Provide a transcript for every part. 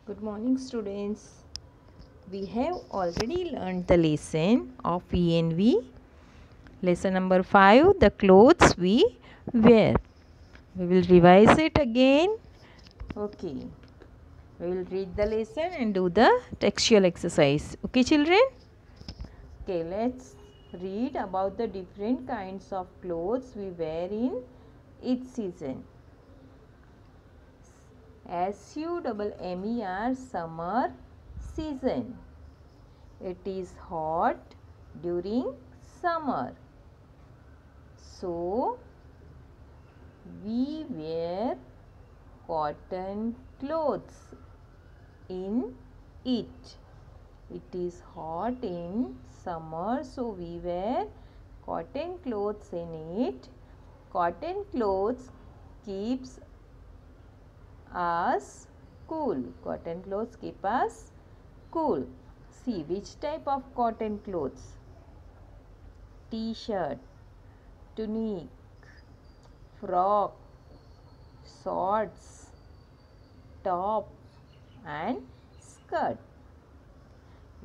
Good morning, students. We have already learned the lesson of ENV. Lesson number 5, the clothes we wear. We will revise it again. Okay. We will read the lesson and do the textual exercise. Okay, children? Okay, let's read about the different kinds of clothes we wear in each season. SUMMER, summer season. It is hot during summer. So, we wear cotton clothes in it. It is hot in summer, so we wear cotton clothes in it. Cotton clothes keeps us cool. Cotton clothes keep us cool. See which type of cotton clothes? T-shirt, tunic, frock, shorts, top and skirt.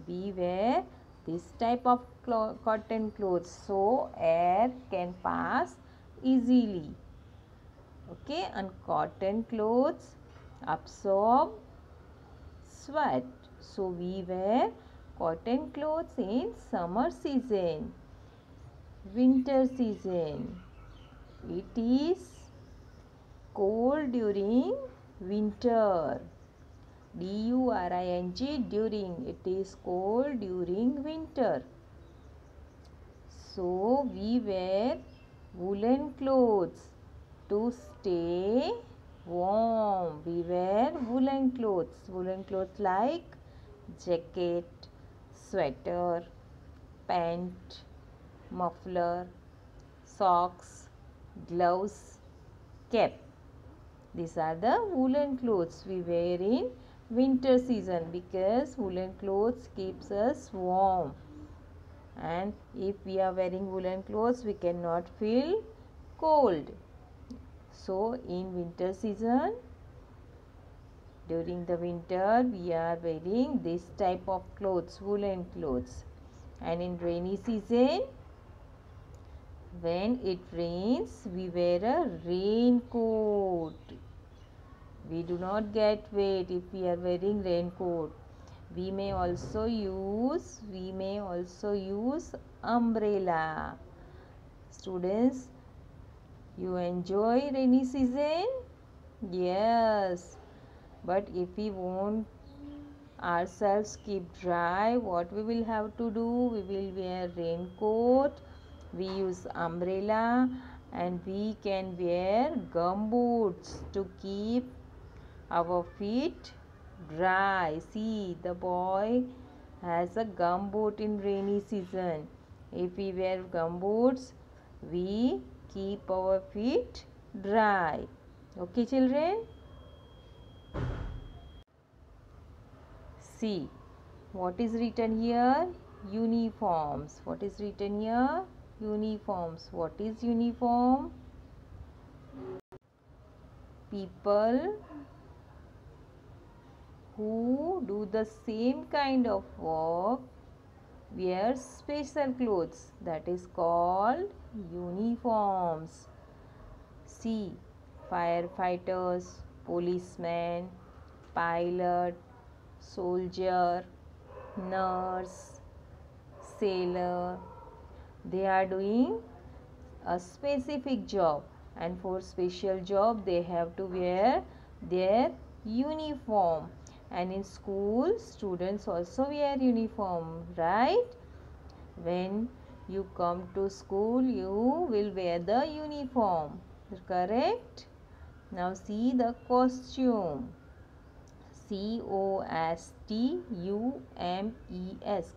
We wear this type of cotton clothes so air can pass easily. Okay, and cotton clothes absorb sweat. So we wear cotton clothes in summer season. Winter season. It is cold during winter. DURING, during. It is cold during winter. So we wear woolen clothes to stay warm. We wear woolen clothes. Woolen clothes like jacket, sweater, pant, muffler, socks, gloves, cap. These are the woolen clothes we wear in winter season because woolen clothes keeps us warm. And if we are wearing woolen clothes, we cannot feel cold. So in winter season, during the winter, we are wearing this type of clothes, woolen clothes. And in rainy season, when it rains, we wear a raincoat. We do not get wet if we are wearing raincoat. We may also use umbrella. Students, you enjoy rainy season? Yes. But if we want ourselves keep dry, what we will have to do? We will wear raincoat. We use umbrella and we can wear gumboots to keep our feet dry. See, the boy has a gumboot in rainy season. If we wear gumboots, we keep our feet dry. Okay, children? See, what is written here? Uniforms. What is written here? Uniforms. What is uniform? People who do the same kind of work wear special clothes, that is called uniforms. See, firefighters, policemen, pilot, soldier, nurse, sailor, they are doing a specific job, and for special job they have to wear their uniform. And in school, students also wear uniform, right? When you come to school, you will wear the uniform, correct? Now see the costume. COSTUMES,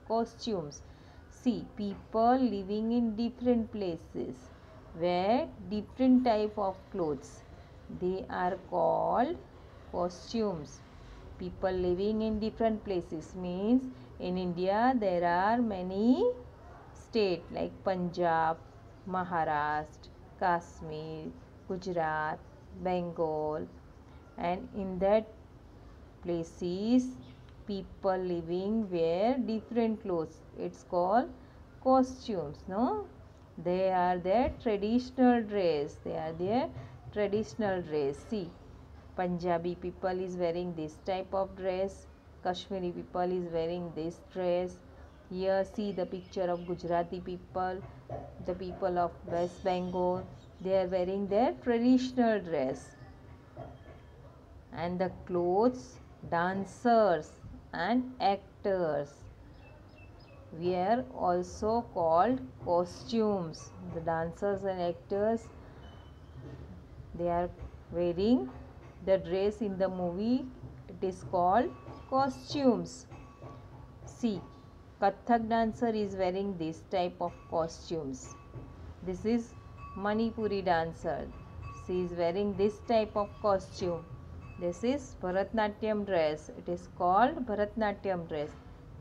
costumes. See, people living in different places wear different type of clothes. They are called costumes. People living in different places means in India there are many states like Punjab, Maharashtra, Kashmir, Gujarat, Bengal, and in that places people living wear different clothes. It's called costumes, no? They are their traditional dress. They are their traditional dress. See, Punjabi people is wearing this type of dress. Kashmiri people is wearing this dress. Here see the picture of Gujarati people, the people of West Bengal. They are wearing their traditional dress. And the clothes dancers and actors were also called costumes. The dancers and actors, they are wearing the dress in the movie. It is called costumes. See, Kathak dancer is wearing this type of costumes. This is Manipuri dancer. She is wearing this type of costume. This is Bharatnatyam dress. It is called Bharatnatyam dress.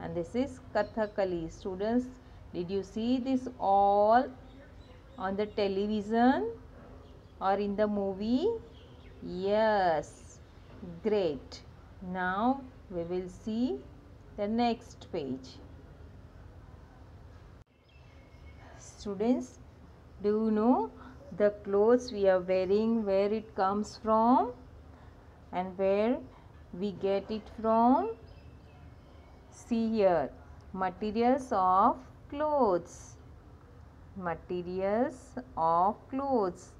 And this is Kathakali. Students, did you see this all on the television or in the movie? Yes. Great. Now we will see the next page. Students, do you know the clothes we are wearing, where it comes from and where we get it from? See here, materials of clothes. Materials of clothes.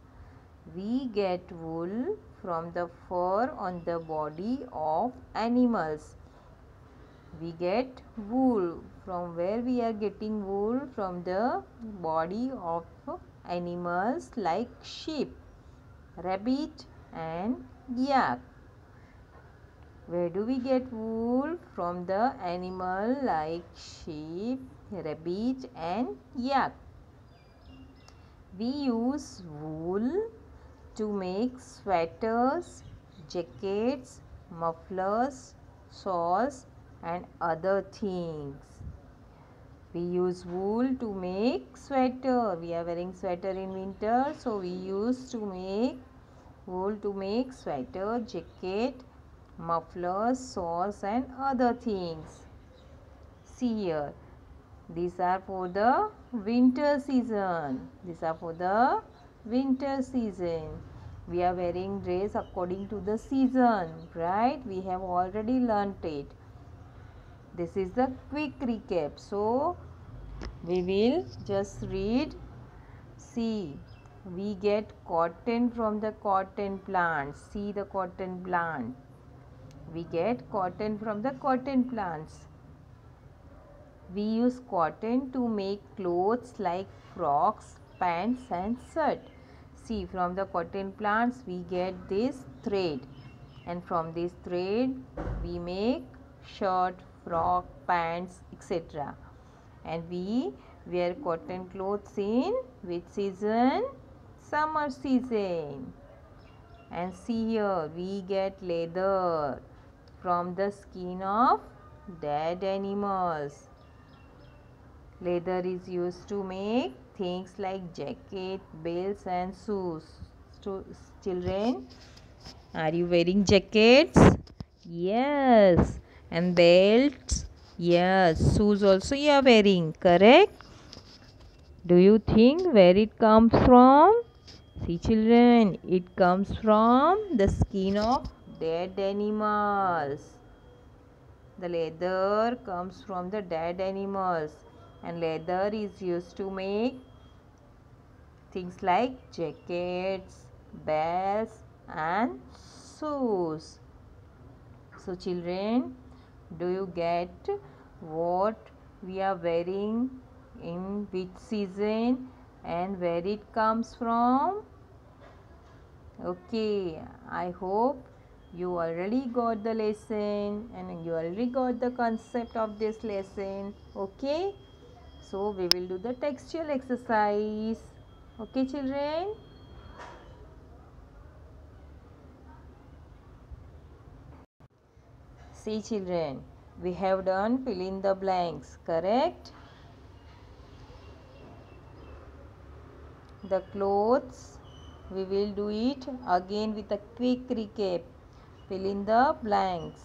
We get wool from the fur on the body of animals. We get wool. From where we are getting wool? From the body of animals like sheep, rabbit and yak. Where do we get wool? From the animal like sheep, rabbit and yak. We use wool to make sweaters, jackets, mufflers, shawls and other things. We use wool to make sweater. We are wearing sweater in winter, so we use to make wool to make sweater, jacket, mufflers, shawls and other things. See here, these are for the winter season. These are for the winter season. We are wearing dress according to the season, right? We have already learnt it. This is the quick recap. So, we will just read. See, we get cotton from the cotton plants. See the cotton plant. We get cotton from the cotton plants. We use cotton to make clothes like frocks, pants and shirt. See, from the cotton plants we get this thread, and from this thread we make shirt, frock, pants, etc. And we wear cotton clothes in which season? Summer season. And see here, we get leather from the skin of dead animals. Leather is used to make things like jacket, belts and shoes. Children, are you wearing jackets? Yes. And belts? Yes. Shoes also you are wearing, correct? Do you think where it comes from? See children, it comes from the skin of dead animals. The leather comes from the dead animals, and leather is used to make things like jackets, belts and shoes. So children, do you get what we are wearing in which season and where it comes from? Okay, I hope you already got the lesson and you already got the concept of this lesson. Okay, so we will do the textual exercise. Okay children. See children, we have done fill in the blanks, correct? The clothes, we will do it again with a quick recap. Fill in the blanks.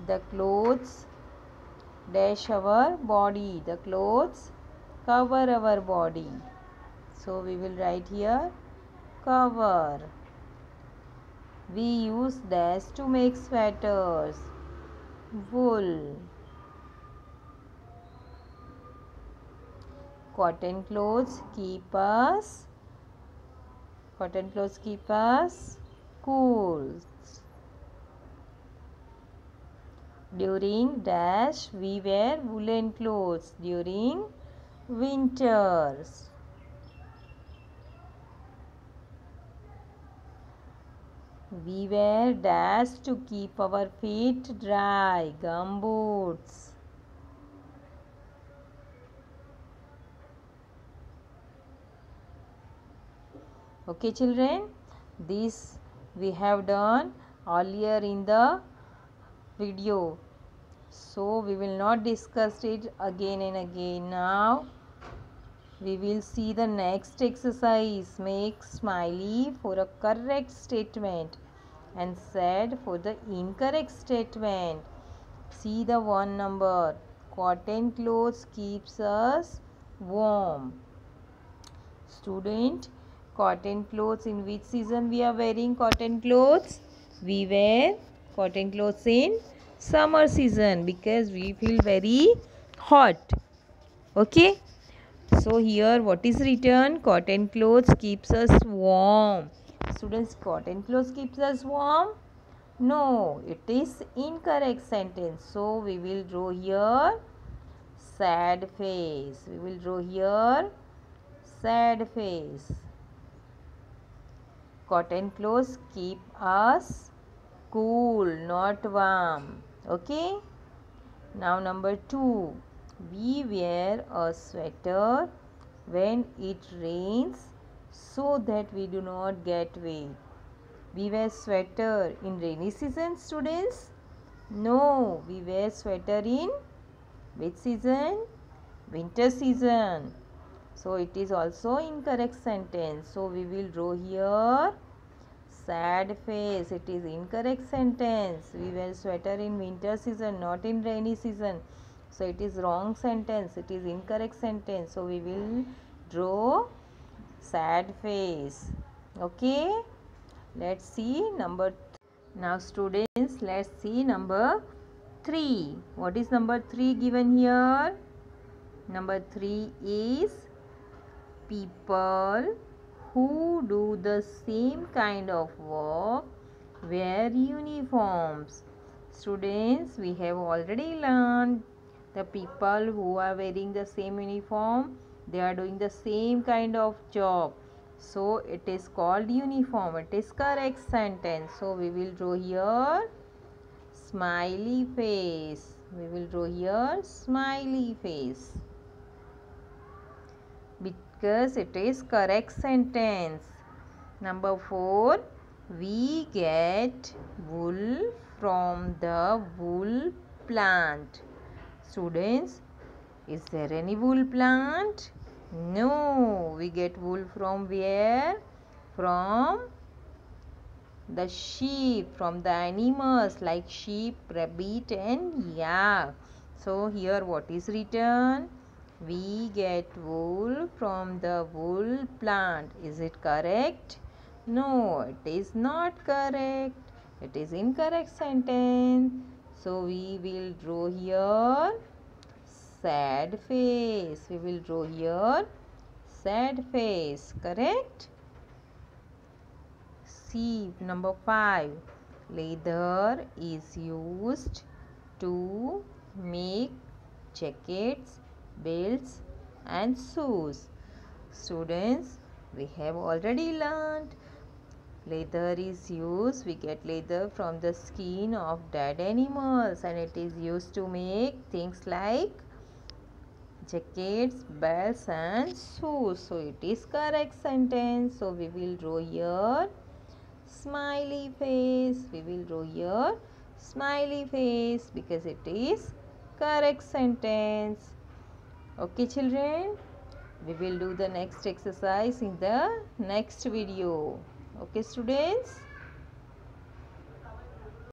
The clothes dash our body. The clothes cover our body. So we will write here cover. We use dash to make sweaters. Wool. Cotton clothes keep us cool. During dash we wear woolen clothes during winters. We wear dash to keep our feet dry. Gumboots. Okay children, this we have done earlier in the video, so we will not discuss it again and again. Now we will see the next exercise. Make smiley for a correct statement and sad for the incorrect statement. See the one number. Cotton clothes keeps us warm. Student, cotton clothes, in which season we are wearing cotton clothes? We wear cotton clothes in summer season because we feel very hot. Okay. So here what is written? Cotton clothes keeps us warm. Students, cotton clothes keeps us warm? No, it is incorrect sentence. So we will draw here sad face. We will draw here sad face. Cotton clothes keep us cool, not warm. Okay. Now number 2. We wear a sweater when it rains so that we do not get wet. We wear sweater in rainy season, students? No, we wear sweater in which season? Winter season. So it is also incorrect sentence. So we will draw here sad face. It is incorrect sentence. We wear sweater in winter season, not in rainy season. So it is wrong sentence. It is incorrect sentence. So we will draw sad face. Okay. Let's see number. Now students, let's see number 3. What is number 3 given here? Number 3 is people who do the same kind of work wear uniforms. Students, we have already learned the people who are wearing the same uniform, they are doing the same kind of job. So it is called uniform. It is correct sentence. So we will draw here smiley face. We will draw here smiley face because it is correct sentence. Number 4. We get wool from the wool plant. Students, is there any wool plant? No. We get wool from where? From the sheep, from the animals like sheep, rabbit and yak. So here what is written? We get wool from the wool plant. Is it correct? No, it is not correct. It is incorrect sentence. So we will draw here sad face. We will draw here sad face. Correct? See number 5. Leather is used to make jackets, belts and shoes. Students, we have already learned leather is used. We get leather from the skin of dead animals and it is used to make things like jackets, belts and shoes. So it is correct sentence. So we will draw here smiley face. We will draw here smiley face because it is correct sentence. Okay children, we will do the next exercise in the next video. Okay students.